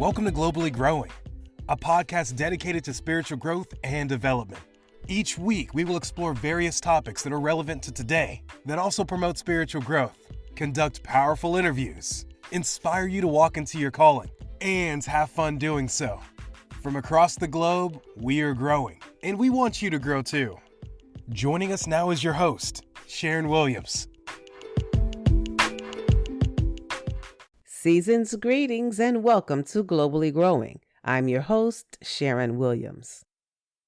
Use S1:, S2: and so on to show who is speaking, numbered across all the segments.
S1: Welcome to Globally Growing, a podcast dedicated to spiritual growth and development. Each week, we will explore various topics that are relevant to today that also promote spiritual growth, conduct powerful interviews, inspire you to walk into your calling, and have fun doing so. From across the globe, we are growing, and we want you to grow too. Joining us now is your host, Sharon Williams.
S2: Season's greetings and welcome to Globally Growing. I'm your host, Sharon Williams.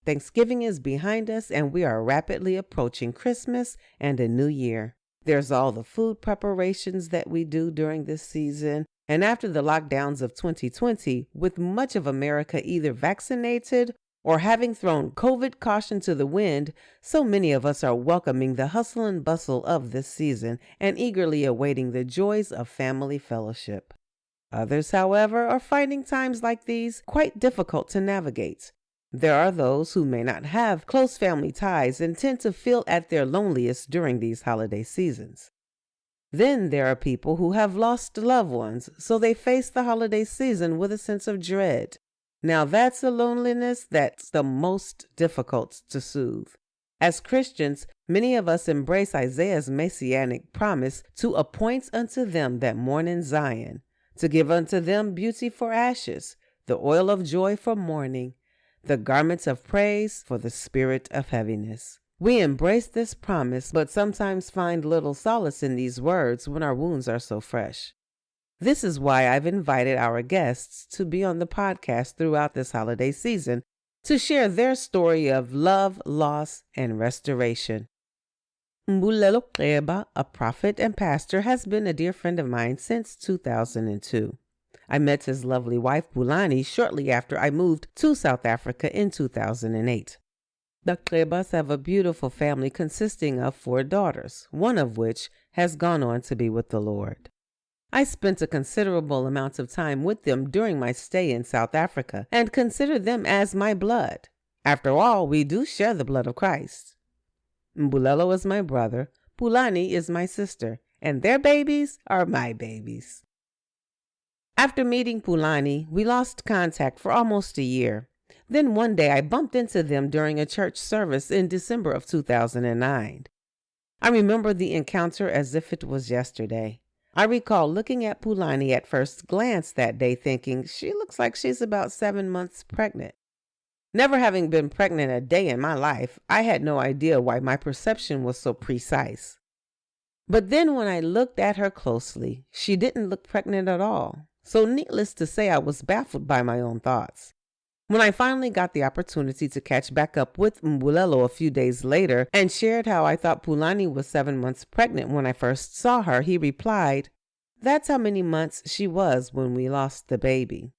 S2: Thanksgiving is behind us and we are rapidly approaching Christmas and a new year. There's all the food preparations that we do during this season. And after the lockdowns of 2020, with much of America either vaccinated or having thrown COVID caution to the wind, so many of us are welcoming the hustle and bustle of this season and eagerly awaiting the joys of family fellowship. Others, however, are finding times like these quite difficult to navigate. There are those who may not have close family ties and tend to feel at their loneliest during these holiday seasons. Then there are people who have lost loved ones, so they face the holiday season with a sense of dread. Now that's a loneliness that's the most difficult to soothe. As Christians, many of us embrace Isaiah's messianic promise to appoint unto them that mourn in Zion, to give unto them beauty for ashes, the oil of joy for mourning, the garments of praise for the spirit of heaviness. We embrace this promise, but sometimes find little solace in these words when our wounds are so fresh. This is why I've invited our guests to be on the podcast throughout this holiday season to share their story of love, loss, and restoration. Mbulelo Gqeba, a prophet and pastor, has been a dear friend of mine since 2002. I met his lovely wife, Pulane, shortly after I moved to South Africa in 2008. The Gqebas have a beautiful family consisting of 4 daughters, one of which has gone on to be with the Lord. I spent a considerable amount of time with them during my stay in South Africa and consider them as my blood. After all, we do share the blood of Christ. Mbulelo is my brother, Pulane is my sister, and their babies are my babies. After meeting Pulane, we lost contact for almost a year. Then one day I bumped into them during a church service in December of 2009. I remember the encounter as if it was yesterday. I recall looking at Pulane at first glance that day thinking, she looks like she's about 7 months pregnant. Never having been pregnant a day in my life, I had no idea why my perception was so precise. But then when I looked at her closely, she didn't look pregnant at all. So needless to say, I was baffled by my own thoughts. When I finally got the opportunity to catch back up with Mbulelo a few days later and shared how I thought Pulane was 7 months pregnant when I first saw her, he replied, "That's how many months she was when we lost the baby."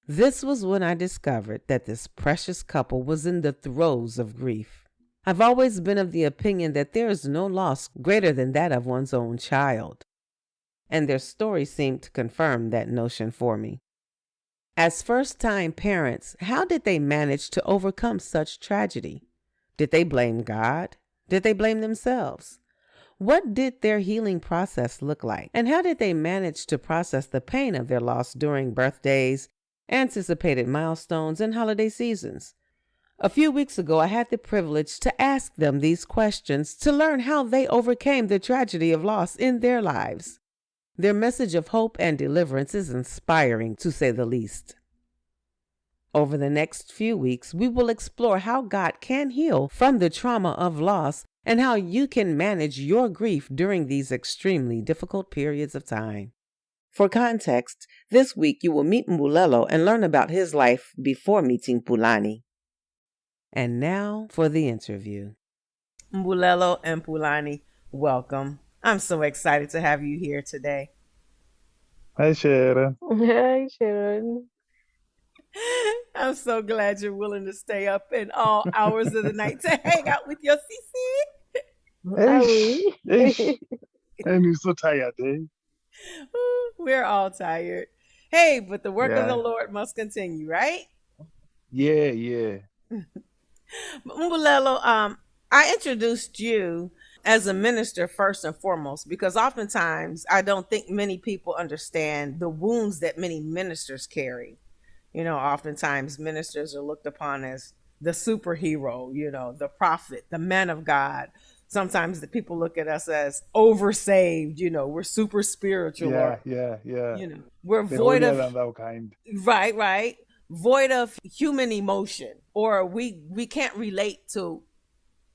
S2: This was when I discovered that this precious couple was in the throes of grief. I've always been of the opinion that there is no loss greater than that of one's own child. And their story seemed to confirm that notion for me. As first-time parents, how did they manage to overcome such tragedy? Did they blame God? Did they blame themselves? What did their healing process look like? And how did they manage to process the pain of their loss during birthdays, anticipated milestones, and holiday seasons? A few weeks ago, I had the privilege to ask them these questions to learn how they overcame the tragedy of loss in their lives. Their message of hope and deliverance is inspiring, to say the least. Over the next few weeks, we will explore how God can heal from the trauma of loss and how you can manage your grief during these extremely difficult periods of time. For context, this week you will meet Mbulelo and learn about his life before meeting Pulane. And now for the interview. Mbulelo and Pulane, welcome. I'm so excited to have you here today.
S3: Hi, Sharon.
S4: Hi, Sharon.
S2: I'm so glad you're willing to stay up in all hours of the night to hang out with your CC.
S4: Are we?
S3: I'm so tired, eh?
S2: We're all tired. Hey, but the work of the
S3: Yeah,
S2: Lord must continue, right?
S3: yeah.
S2: Mbulelo, I introduced you as a minister first and foremost, because oftentimes I don't think many people understand the wounds that many ministers carry. Oftentimes ministers are looked upon as the superhero, the prophet, the man of God. Sometimes the people look at us as oversaved, we're super spiritual,
S3: Yeah,
S2: or
S3: yeah.
S2: we're
S3: The
S2: void
S3: holier
S2: of,
S3: than thou kind.
S2: right, void of human emotion, or we can't relate to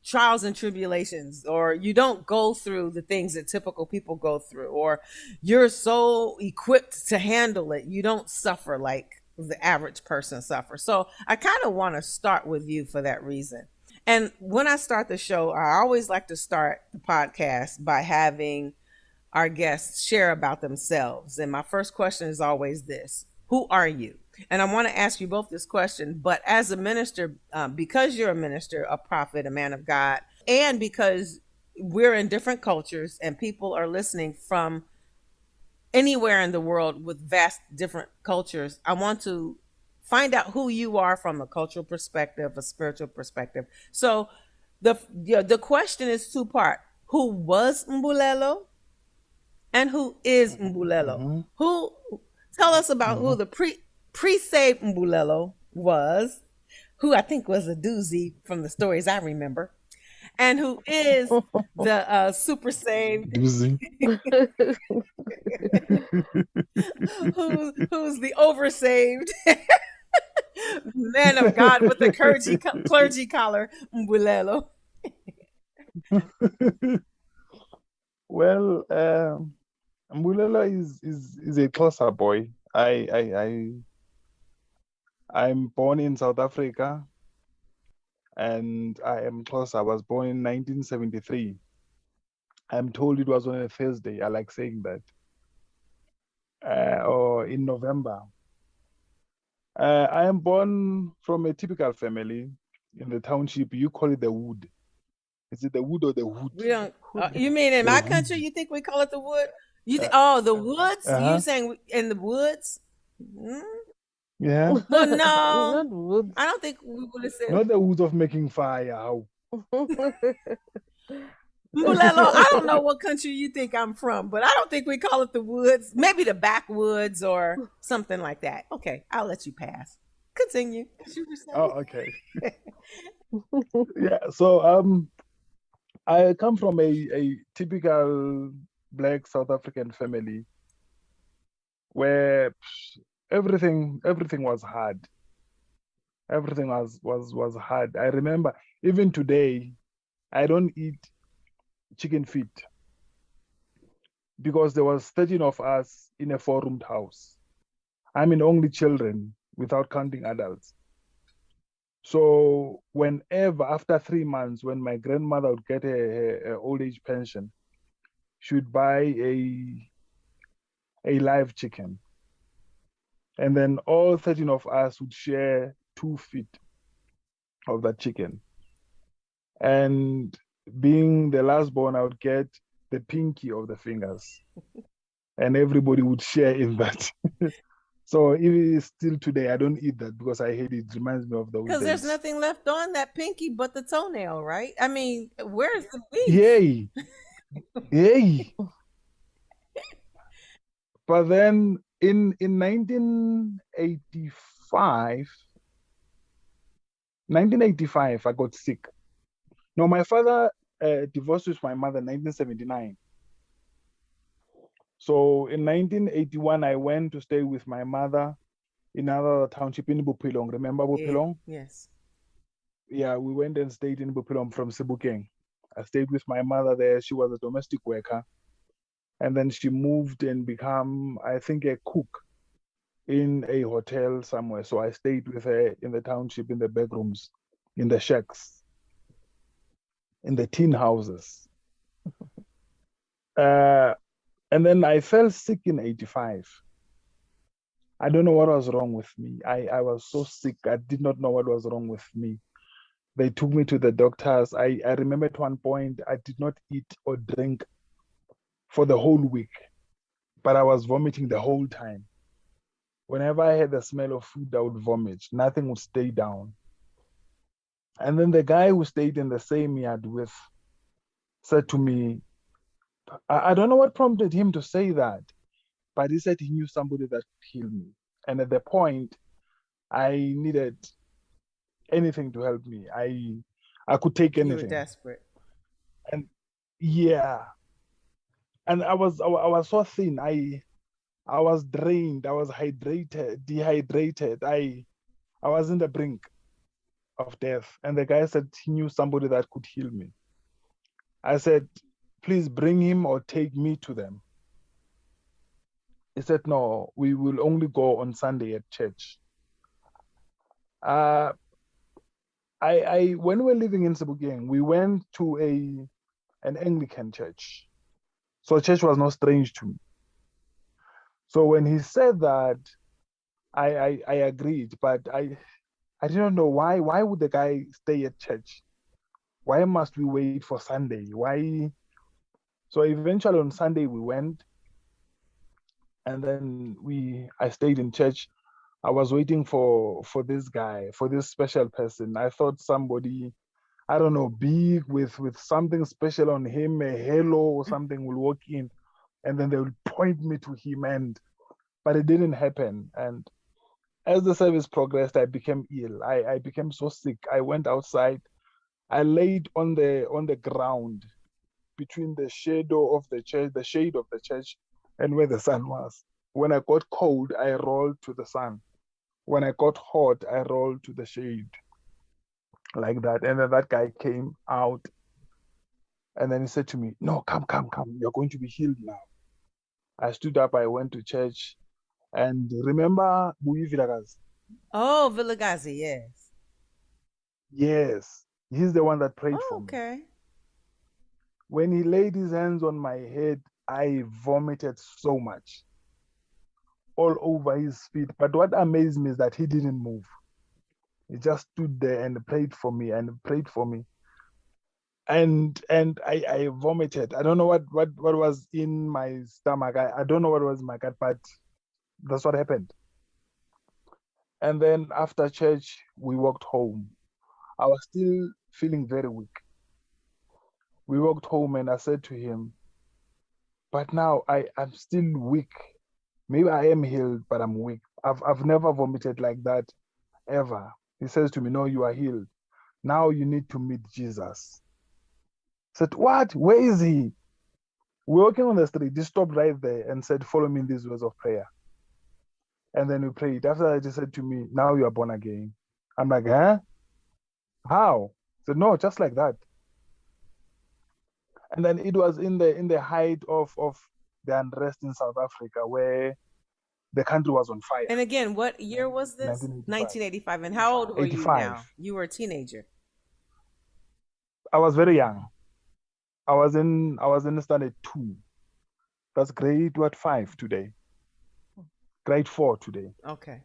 S2: trials and tribulations, or you don't go through the things that typical people go through, or you're so equipped to handle it, you don't suffer like the average person suffers. So I kind of want to start with you for that reason. And when I start the show, I always like to start the podcast by having our guests share about themselves. And my first question is always this: who are you? And I want to ask you both this question, but as a minister, because you're a minister, a prophet, a man of God, and because we're in different cultures and people are listening from anywhere in the world with vast different cultures, I want to find out who you are from a cultural perspective, a spiritual perspective. So the question is two-part: who was Mbulelo, and who is Mbulelo?
S3: Mm-hmm.
S2: Who Tell us about who the pre-saved Mbulelo was, who I think was a doozy from the stories I remember, and who is the super saved,
S3: Doozy.
S2: who's the oversaved man of God with the clergy collar, Mbulelo.
S3: Well, Mbulelo is a Xhosa boy. I'm born in South Africa, and I am Xhosa. I was born in 1973. I'm told it was on a Thursday. I like saying that. Or in November. I am born from a typical family in the township. You call it the wood. Is it the wood or the wood?
S2: We don't. You mean in
S3: The
S2: my
S3: wood.
S2: country? You think we call it the wood? The woods?
S3: Uh-huh.
S2: You saying in the woods?
S3: Yeah.
S2: Well, no,
S4: Not woods.
S2: I don't think we would have said.
S3: Not the wood of making fire. How?
S2: Mbulelo, I don't know what country you think I'm from, but I don't think we call it the woods. Maybe the backwoods or something like that. Okay, I'll let you pass. Continue.
S3: Oh, okay. Yeah. So I come from a typical Black South African family where everything was hard. Everything was hard. I remember even today, I don't eat chicken feet because there was 13 of us in a 4-roomed house. I'm in only children without counting adults. So whenever, after 3 months, when my grandmother would get her old age pension, she would buy a live chicken. And then all 13 of us would share 2 feet of that chicken. And being the last born, I would get the pinky of the fingers. And everybody would share in that. So even still today, I don't eat that because I hate it. It reminds me of those days.
S2: Because there's nothing left on that pinky but the toenail, right? I mean, where's the beef?
S3: Yay! Yay! But then in 1985, I got sick. No, my father divorced with my mother in 1979. So in 1981, I went to stay with my mother in another township in Bophelong. Remember Bophelong?
S2: Yes.
S3: Yeah, we went and stayed in Bophelong from Sebokeng. I stayed with my mother there. She was a domestic worker. And then she moved and became, I think, a cook in a hotel somewhere. So I stayed with her in the township, in the bedrooms, in the shacks, in the tin houses. And then I fell sick in 85. I don't know what was wrong with me. I was so sick. I did not know what was wrong with me. They took me to the doctors. I remember at one point, I did not eat or drink for the whole week, but I was vomiting the whole time. Whenever I had the smell of food, I would vomit. Nothing would stay down. And then the guy who stayed in the same yard with said to me, I don't know what prompted him to say that, but he said he knew somebody that could heal me. And at the point, I needed anything to help me. I could take
S2: You were
S3: anything.
S2: desperate.
S3: And yeah. And I was so thin. I was drained. I was dehydrated. I was in the brink of death. And the guy said he knew somebody that could heal me. I said, please bring him or take me to them. He said, no, we will only go on Sunday at church. I when we were living in Sebokeng, we went to an Anglican church. So church was not strange to me. So when he said that, I agreed, but I didn't know why. Why would the guy stay at church? Why must we wait for Sunday? Why? So eventually on Sunday we went, and then I stayed in church. I was waiting for this guy, for this special person. I thought somebody, I don't know, big with something special on him, a halo or something will walk in, and then they will point me to him. But it didn't happen. And as the service progressed, I became ill. I became so sick. I went outside. I laid on the ground between the shadow of the church, the shade of the church, and where the sun was. When I got cold, I rolled to the sun. When I got hot, I rolled to the shade, like that. And then that guy came out, and then he said to me, no, come. You're going to be healed now. I stood up. I went to church. And remember Buyi Vilakazi?
S2: Oh, Vilagazi, yes.
S3: Yes. He's the one that prayed for me.
S2: Okay.
S3: When he laid his hands on my head, I vomited so much all over his feet. But what amazed me is that he didn't move. He just stood there and prayed for me and prayed for me. And I vomited. I don't know what was in my stomach. I don't know what was in my gut, but that's what happened. And then after church, we walked home. I was still feeling very weak. We walked home and I said to him, but now I'm still weak. Maybe I am healed, but I'm weak. I've never vomited like that ever. He says to me, no, you are healed. Now you need to meet Jesus. I said, what? Where is he? We're walking on the street. He stopped right there and said, follow me in these words of prayer. And then we prayed. After that, he said to me, now you are born again. I'm like, huh? How? He said, no, just like that. And then it was in the height of the unrest in South Africa where the country was on fire.
S2: And again, what year was this? 1985. And how old were
S3: 85.
S2: you now? You were a teenager.
S3: I was very young. I was in standard 2. That's grade 5 today. Grade 4 today.
S2: Okay.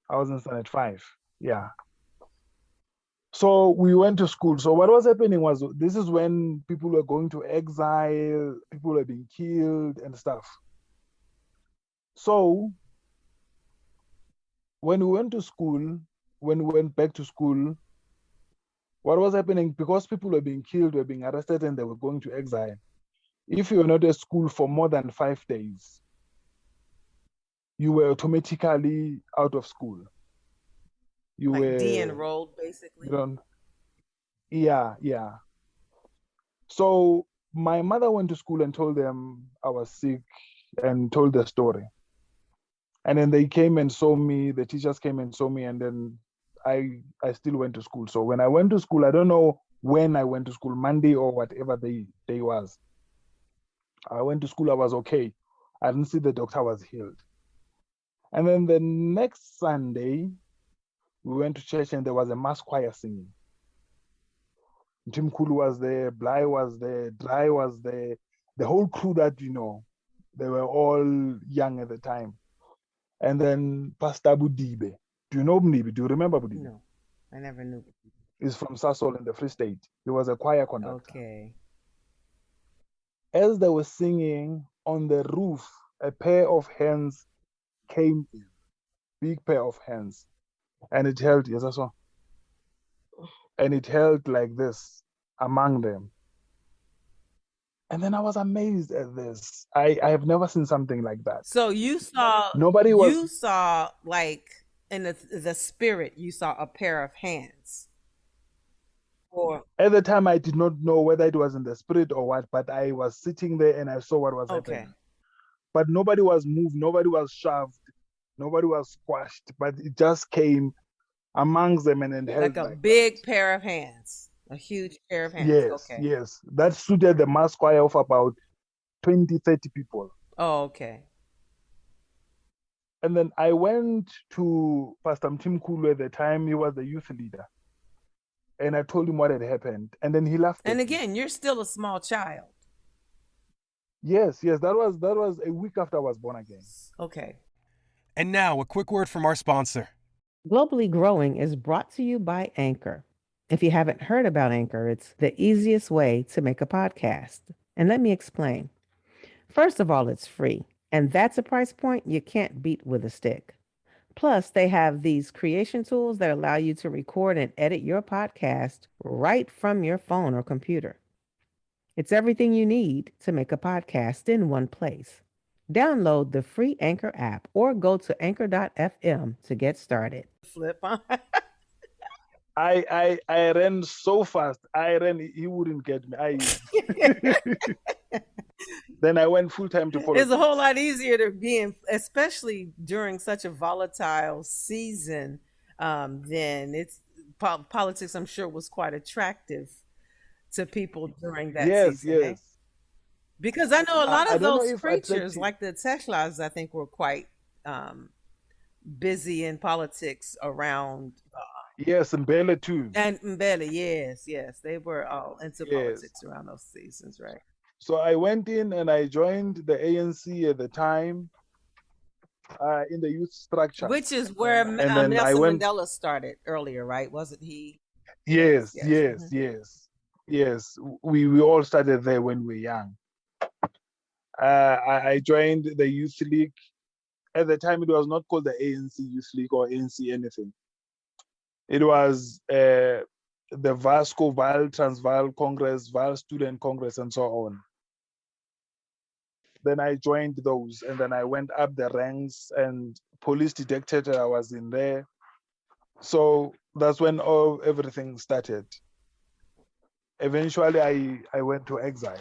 S3: I was in standard 5. Yeah. So we went to school. So what was happening was, this is when people were going to exile, people were being killed and stuff. So when we went to school, when we went back to school, what was happening, because people were being killed, were being arrested, and they were going to exile, if you were not at school for more than 5 days, you were automatically out of school. You
S2: like
S3: were
S2: de-enrolled, basically.
S3: Yeah. So my mother went to school and told them I was sick and told the story. And then they came and saw me, the teachers came and saw me, and then I still went to school. So when I went to school, I don't know when I went to school, Monday or whatever day was. I went to school, I was okay. I didn't see the doctor, I was healed. And then the next Sunday, we went to church and there was a mass choir singing. Tim Kulu was there, Bly was there, Dry was there, the whole crew that, they were all young at the time. And then Pastor Budibe. Do you know Budibe? Do you remember Budibe?
S2: No, I never knew.
S3: He's from Sasol in the Free State. He was a choir conductor.
S2: Okay.
S3: As they were singing, on the roof, a pair of hands came in, big pair of hands, and it held, yes, I saw, and it held like this among them. And then I was amazed at this. I have never seen something like that.
S2: So you saw
S3: Nobody was.
S2: You saw like in the spirit, you saw a pair of hands. Or
S3: At the time, I did not know whether it was in the spirit or what, but I was sitting there and I saw what was
S2: okay,
S3: happening. But nobody was moved, nobody was shoved, nobody was squashed, but it just came amongst them and then held
S2: like a
S3: like
S2: big
S3: that.
S2: pair of hands, a huge pair of hands.
S3: Yes,
S2: Okay.
S3: yes. That suited the mass choir of about 20, 30 people.
S2: Oh, okay.
S3: And then I went to Pastor Mtimkulu at the time. He was the youth leader. And I told him what had happened. And then he laughed
S2: And
S3: at me.
S2: again, you're still a small child.
S3: Yes, yes. That was a week after I was born again.
S2: Okay.
S1: And now, a quick word from our sponsor.
S2: Globally Growing is brought to you by Anchor. If you haven't heard about Anchor, it's the easiest way to make a podcast. And let me explain. First of all, it's free. And that's a price point you can't beat with a stick. Plus, they have these creation tools that allow you to record and edit your podcast right from your phone or computer. It's everything you need to make a podcast in one place. Download the free Anchor app or go to anchor.fm to get started. Flip on.
S3: I ran so fast. He wouldn't get me. Then I went full time to politics.
S2: It's a whole lot easier to be in, especially during such a volatile season. Then it's politics, I'm sure, was quite attractive to people during that season.
S3: Yes.
S2: Eh? Because I know a lot of those preachers, like the Teklas, I think were quite busy in politics around.
S3: Yes, Mbele too.
S2: And Mbele, yes. They were all into politics around those seasons, right?
S3: So I went in and I joined the ANC at the time in the youth structure.
S2: Which is where Nelson Mandela started earlier, right? Wasn't he?
S3: Yes. We all started there when we were young. I joined the youth league. At the time, it was not called the ANC Youth League or ANC anything. It was the Vasco, Val, Transvaal Congress, Val Student Congress, and so on. Then I joined those, and then I went up the ranks, and police detected I was in there. So that's when everything started. Eventually, I went to exile.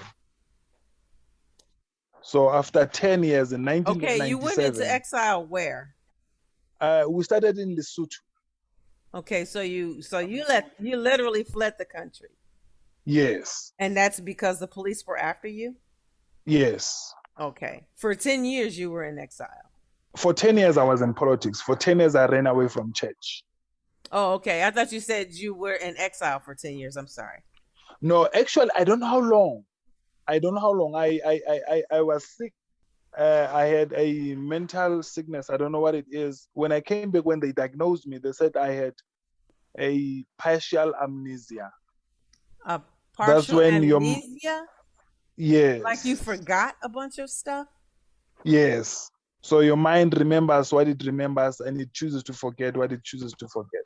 S3: So after 10 years in 1997.
S2: Okay, you went into exile where?
S3: We started in Lesotho.
S2: Okay, so you literally fled the country.
S3: Yes.
S2: And that's because the police were after you?
S3: Yes.
S2: Okay. For 10 years you were in exile.
S3: For 10 years I was in politics. For 10 years I ran away from church.
S2: Oh, okay. I thought you said you were in exile for 10 years. I'm sorry.
S3: No, actually I don't know how long. I was sick. I had a mental sickness. I don't know what it is. When I came back, when they diagnosed me, they said I had a partial amnesia.
S2: A partial amnesia?
S3: Yes.
S2: Like you forgot a bunch of stuff?
S3: Yes. So your mind remembers what it remembers and it chooses to forget what it chooses to forget.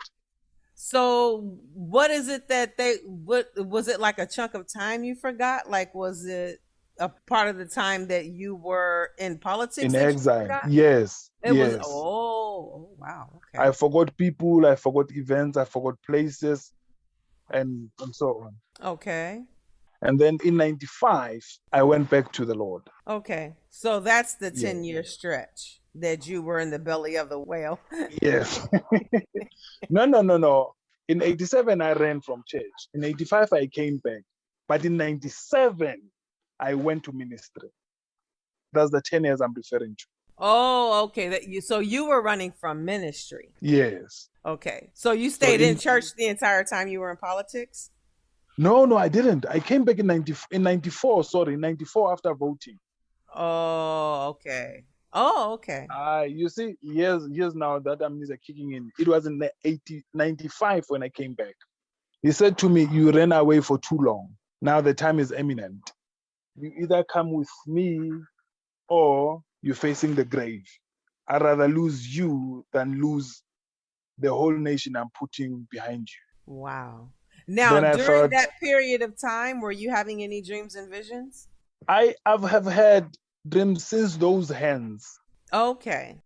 S2: So what is it that what was it, like a chunk of time you forgot? Like, was it a part of the time that you were in politics?
S3: In exile. Yes.
S2: It was, oh, wow. Okay.
S3: I forgot people, I forgot events, I forgot places, and so on.
S2: Okay.
S3: And then in 95, I went back to the Lord.
S2: Okay. So that's the 10-year stretch that you were in the belly of the whale.
S3: Yes. No. In 87, I ran from church. In 85, I came back. But in 97, I went to ministry. That's the 10 years I'm referring to.
S2: Oh, okay. So you were running from ministry.
S3: Yes.
S2: Okay. So you stayed in church the entire time you were in politics?
S3: No, I didn't. I came back in 94 after voting.
S2: Oh, okay. Oh, okay.
S3: You see, years now that amnesia kicking in. It was in 95 when I came back. He said to me, you ran away for too long. Now the time is imminent. You either come with me or you're facing the grave. I'd rather lose you than lose the whole nation I'm putting behind you.
S2: Wow. Now, during that period of time, were you having any dreams and visions?
S3: I have had dreams since those hands.
S2: Okay.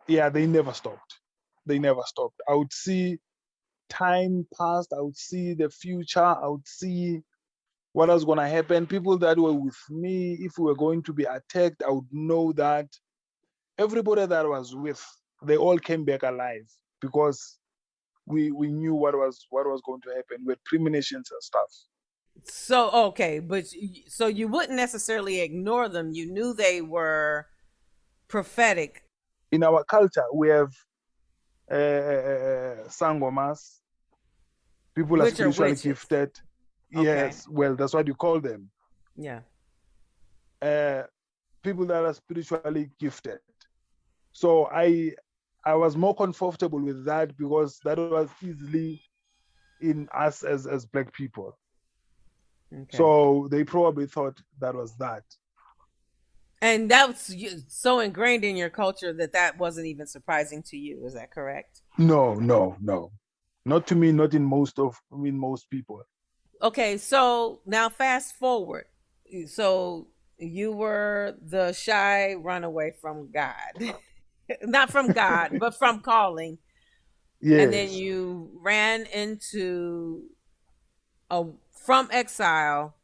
S3: Yeah, they never stopped. they never stopped. I would see time past, I would see the future, I would see what was going to happen. People that were with me, if we were going to be attacked, I would know that everybody that I was with, they all came back alive because we knew what was going to happen with premonitions and stuff.
S2: So, okay, but so you wouldn't necessarily ignore them. You knew they were prophetic.
S3: In our culture, we have sangomas, people are
S2: Which are
S3: spiritually
S2: witches.
S3: gifted.
S2: Okay.
S3: Yes, well, that's what you call them.
S2: Yeah.
S3: People that are spiritually gifted. So I was more comfortable with that because that was easily in us as Black people.
S2: Okay.
S3: So they probably thought that was that.
S2: And that's so ingrained in your culture that wasn't even surprising to you. Is that correct?
S3: No. Not to me, not in most people.
S2: Okay, so now fast forward. So you were the shy runaway from God. Not from God, but from calling.
S3: Yes.
S2: And then you ran into from exile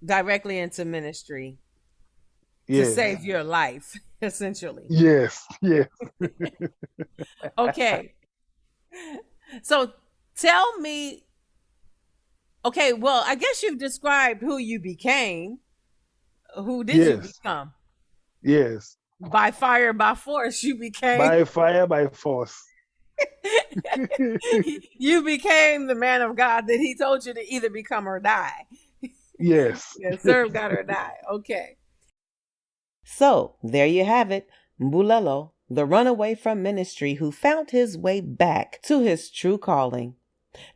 S2: directly into ministry to save your life, essentially.
S3: Yes.
S2: Okay. So tell me, okay, well, I guess you've described who you became. Who did you become?
S3: Yes.
S2: By fire, by force, you became.
S3: By fire, by force.
S2: You became the man of God that he told you to either become or die.
S3: Yes.
S2: Yeah, serve God or die. Okay. So there you have it. Mbulelo, the runaway from ministry who found his way back to his true calling.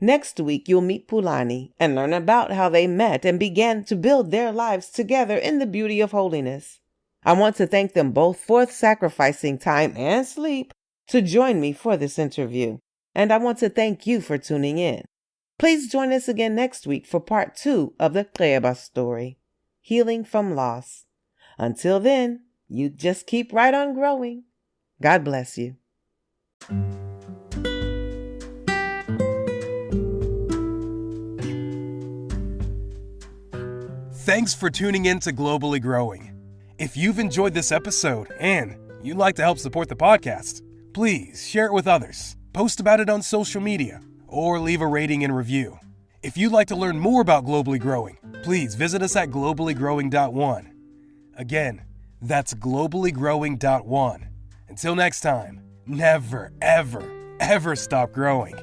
S2: Next week, you'll meet Pulane and learn about how they met and began to build their lives together in the beauty of holiness. I want to thank them both for sacrificing time and sleep to join me for this interview. And I want to thank you for tuning in. Please join us again next week for part 2 of the Gqebas story, Healing from Loss. Until then, you just keep right on growing. God bless you.
S1: Thanks for tuning in to Globally Growing. If you've enjoyed this episode and you'd like to help support the podcast, please share it with others, post about it on social media, or leave a rating and review. If you'd like to learn more about Globally Growing, please visit us at globallygrowing.one. Again, that's globallygrowing.one. Until next time, never, ever, ever stop growing.